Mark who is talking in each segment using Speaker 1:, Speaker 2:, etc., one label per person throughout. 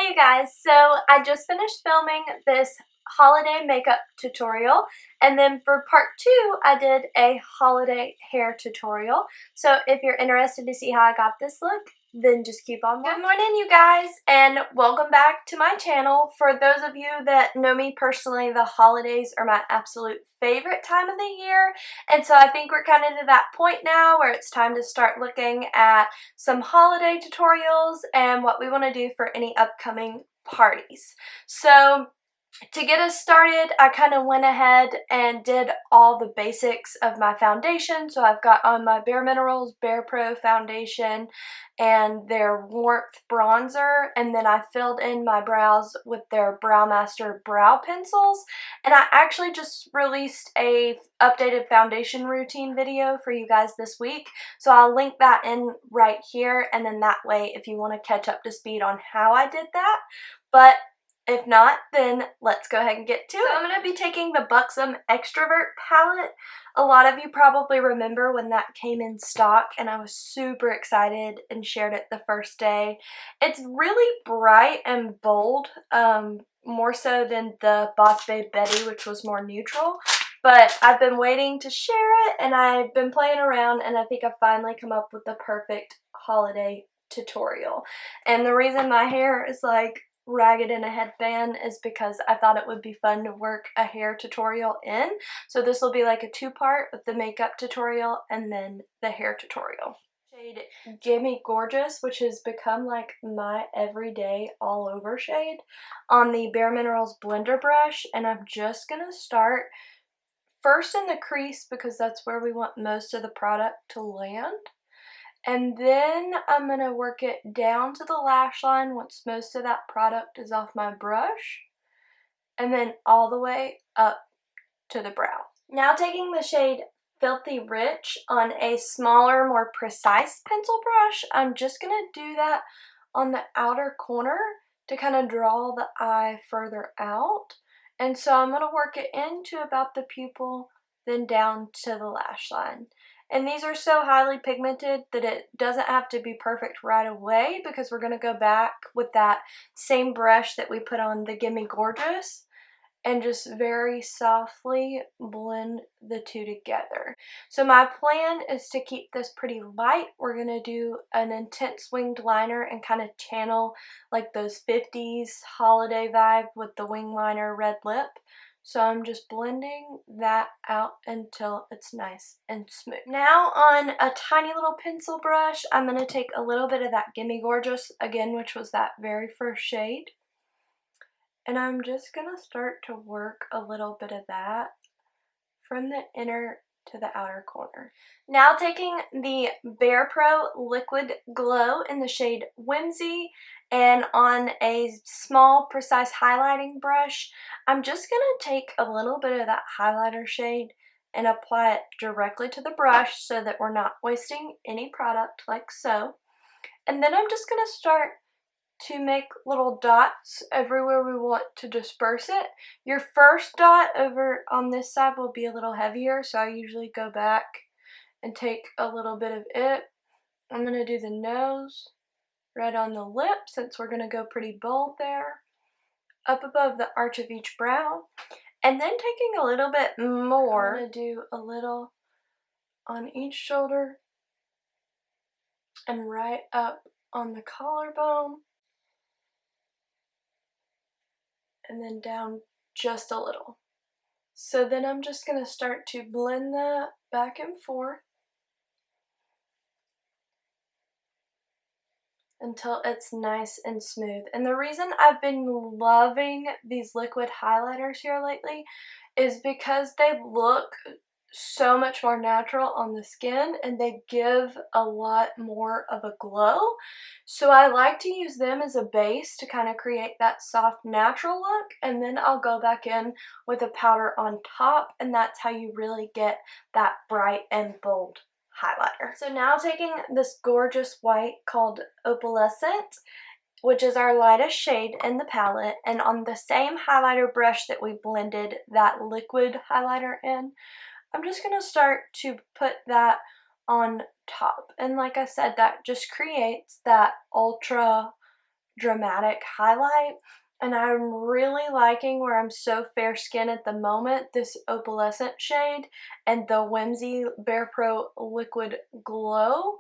Speaker 1: Hey you guys, so I just finished filming this holiday makeup tutorial, and then for part 2 I did a holiday hair tutorial. So if you're interested to see how I got this look, then just keep on watching. Good morning you guys, and welcome back to my channel. For those of you that know me personally, the holidays are my absolute favorite time of the year, and so I think we're kind of to that point now where it's time to start looking at some holiday tutorials and what we want to do for any upcoming parties. So to get us started, I kind of went ahead and did all the basics of my foundation. So I've got on my Bare Minerals Bare Pro foundation and their Warmth bronzer, and then I filled in my brows with their Brow Master brow pencils. And I actually just released a updated foundation routine video for you guys this week, so I'll link that in right here, and then that way if you want to catch up to speed on how I did that. But if not, then let's go ahead and get to it. So I'm going to be taking the Buxom Extrovert palette. A lot of you probably remember when that came in stock, and I was super excited and shared it the first day. It's really bright and bold, more so than the Boss Babe Betty, which was more neutral. But I've been waiting to share it, and I've been playing around, and I think I've finally come up with the perfect holiday tutorial. And the reason my hair is like ragged in a headband is because I thought it would be fun to work a hair tutorial in. So this will be like a two-part with the makeup tutorial and then the hair tutorial. Shade Gimme Gorgeous, which has become like my everyday all over shade, on the Bare Minerals blender brush, and I'm just gonna start first in the crease because that's where we want most of the product to land. And then I'm going to work it down to the lash line once most of that product is off my brush. And then all the way up to the brow. Now taking the shade Filthy Rich on a smaller, more precise pencil brush, I'm just going to do that on the outer corner to kind of draw the eye further out. And so I'm going to work it into about the pupil, then down to the lash line. And these are so highly pigmented that it doesn't have to be perfect right away, because we're going to go back with that same brush that we put on the Gimme Gorgeous and just very softly blend the two together. So my plan is to keep this pretty light. We're going to do an intense winged liner and kind of channel like those 50s holiday vibe with the wing liner red lip. So I'm just blending that out until it's nice and smooth. Now on a tiny little pencil brush, I'm going to take a little bit of that Gimme Gorgeous again, which was that very first shade. And I'm just going to start to work a little bit of that from the inner to the outer corner. Now taking the Bare Pro Liquid Glow in the shade Whimsy, and on a small precise highlighting brush, I'm just going to take a little bit of that highlighter shade and apply it directly to the brush so that we're not wasting any product like so. And then I'm just going to start to make little dots everywhere we want to disperse it. Your first dot over on this side will be a little heavier, so I usually go back and take a little bit of it. I'm going to do the nose, right on the lip, since we're going to go pretty bold there, up above the arch of each brow, and then taking a little bit more, I'm going to do a little on each shoulder and right up on the collarbone, and then down just a little. So then I'm just going to start to blend that back and forth until it's nice and smooth. And the reason I've been loving these liquid highlighters here lately is because they look so much more natural on the skin, and they give a lot more of a glow. So I like to use them as a base to kind of create that soft natural look, and then I'll go back in with a powder on top, and that's how you really get that bright and bold highlighter. So now taking this gorgeous white called Opalescent, which is our lightest shade in the palette, and on the same highlighter brush that we blended that liquid highlighter in, I'm just going to start to put that on top. And like I said, that just creates that ultra dramatic highlight. And I'm really liking where I'm so fair skinned at the moment, this opalescent shade and the Whimsy Bare Pro Liquid Glow,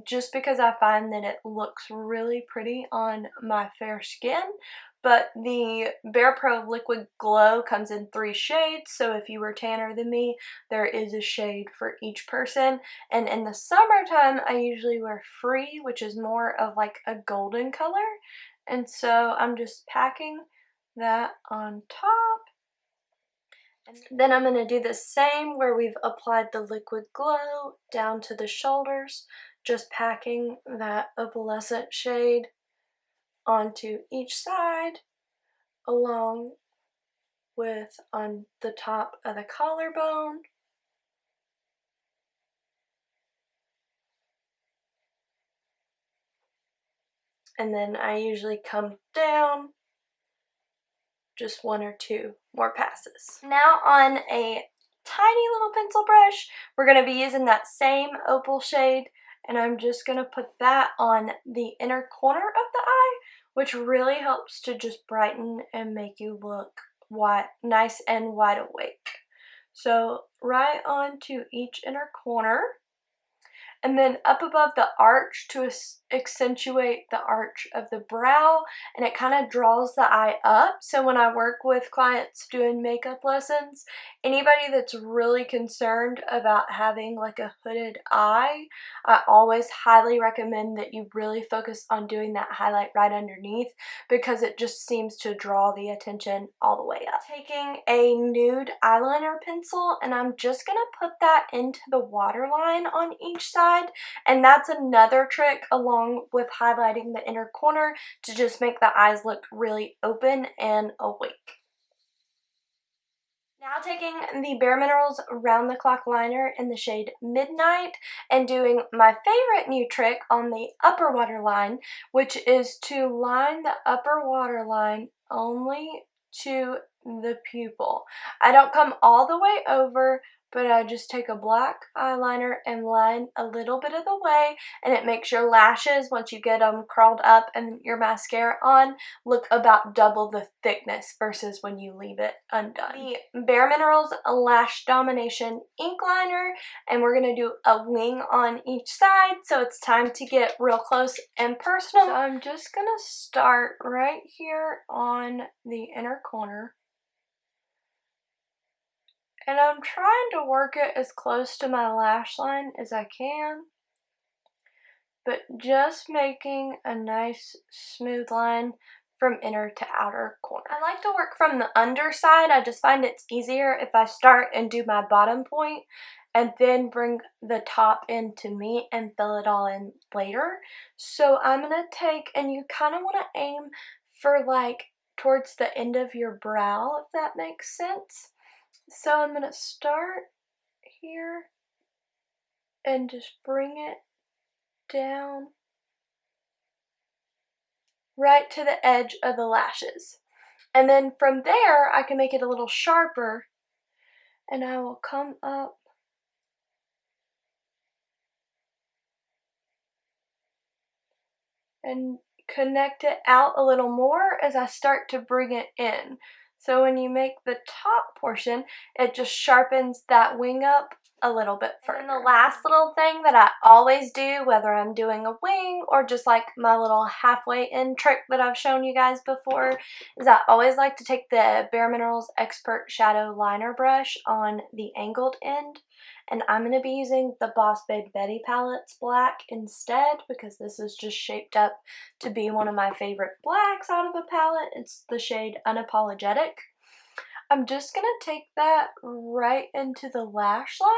Speaker 1: just because I find that it looks really pretty on my fair skin. But the Bare Pro Liquid Glow comes in 3 shades, so if you were tanner than me, there is a shade for each person. And in the summertime, I usually wear Free, which is more of like a golden color. And so I'm just packing that on top. And then I'm going to do the same where we've applied the liquid glow down to the shoulders, just packing that opalescent shade onto each side, along with on the top of the collarbone. And then I usually come down just 1 or 2 more passes. Now on a tiny little pencil brush, we're going to be using that same opal shade, and I'm just going to put that on the inner corner of the eye, which really helps to just brighten and make you look nice and wide awake. So right onto each inner corner. And then up above the arch to accentuate the arch of the brow, and it kind of draws the eye up. So when I work with clients doing makeup lessons, anybody that's really concerned about having like a hooded eye, I always highly recommend that you really focus on doing that highlight right underneath, because it just seems to draw the attention all the way up. Taking a nude eyeliner pencil, and I'm just going to put that into the waterline on each side. And that's another trick, along with highlighting the inner corner, to just make the eyes look really open and awake. Now taking the Bare Minerals Round the Clock liner in the shade Midnight and doing my favorite new trick on the upper waterline, which is to line the upper waterline only to the pupil. I don't come all the way over, but I just take a black eyeliner and line a little bit of the way, and it makes your lashes, once you get them curled up and your mascara on, look about double the thickness versus when you leave it undone. The Bare Minerals Lash Domination Ink Liner, and we're going to do a wing on each side, so it's time to get real close and personal. So I'm just going to start right here on the inner corner. And I'm trying to work it as close to my lash line as I can, but just making a nice smooth line from inner to outer corner. I like to work from the underside. I just find it's easier if I start and do my bottom point and then bring the top in to meet and fill it all in later. So I'm going to take, and you kind of want to aim for like towards the end of your brow, if that makes sense. So I'm going to start here and just bring it down right to the edge of the lashes. And then from there, I can make it a little sharper, and I will come up and connect it out a little more as I start to bring it in. So when you make the top portion, it just sharpens that wing up a little bit further. And the last little thing that I always do, whether I'm doing a wing or just like my little halfway in trick that I've shown you guys before, is I always like to take the Bare Minerals Expert Shadow Liner Brush on the angled end. And I'm going to be using the Boss Babe Betty Palettes black instead, because this is just shaped up to be one of my favorite blacks out of a palette. It's the shade Unapologetic. I'm just going to take that right into the lash line,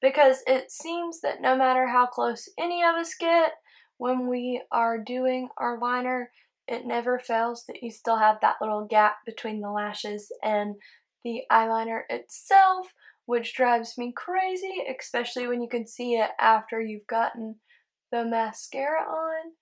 Speaker 1: because it seems that no matter how close any of us get when we are doing our liner, it never fails that you still have that little gap between the lashes and the eyeliner itself, which drives me crazy, especially when you can see it after you've gotten the mascara on.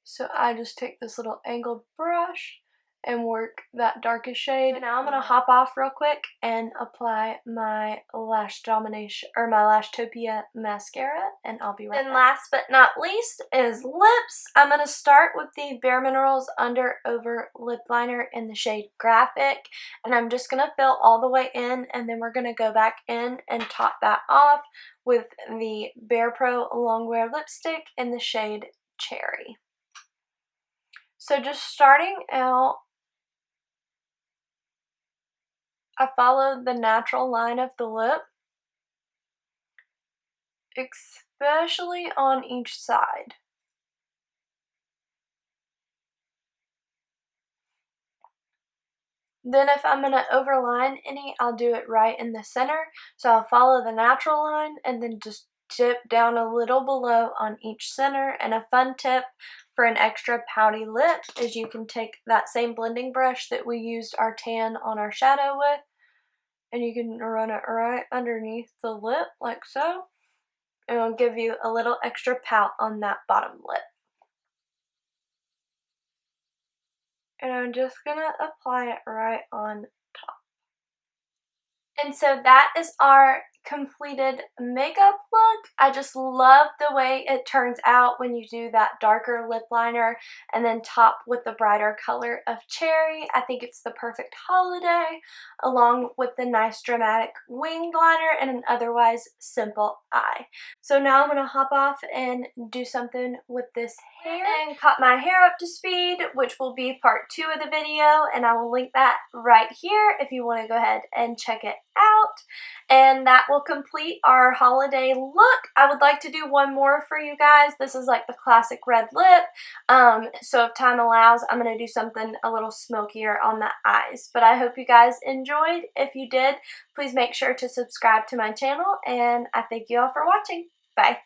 Speaker 1: So I just take this little angled brush and work that darkest shade. So now I'm going to hop off real quick and apply my Lash Domination, or my Lashtopia mascara, and I'll be right back. And last but not least is lips. I'm going to start with the Bare Minerals Under Over Lip Liner in the shade Graphic, and I'm just going to fill all the way in, and then we're going to go back in and top that off with the Bare Pro Longwear Lipstick in the shade Cherry. So just starting out, I followed the natural line of the lip, especially on each side. Then if I'm going to overline any, I'll do it right in the center. So I'll follow the natural line and then just dip down a little below on each center. And a fun tip for an extra pouty lip is you can take that same blending brush that we used our tan on our shadow with, and you can run it right underneath the lip like so, and it'll give you a little extra pout on that bottom lip. And I'm just gonna apply it right on top. And so that is our completed makeup look. I just love the way it turns out when you do that darker lip liner and then top with the brighter color of Cherry. I think it's the perfect holiday, along with the nice dramatic winged liner and an otherwise simple eye. So now I'm going to hop off and do something with this hair and cut my hair up to speed, which will be part 2 of the video, and I will link that right here if you want to go ahead and check it out. And that will complete our holiday look. I would like to do one more for you guys. This is like the classic red lip. So if time allows, I'm going to do something a little smokier on the eyes. But I hope you guys enjoyed. If you did, please make sure to subscribe to my channel, and I thank you all for watching. Bye.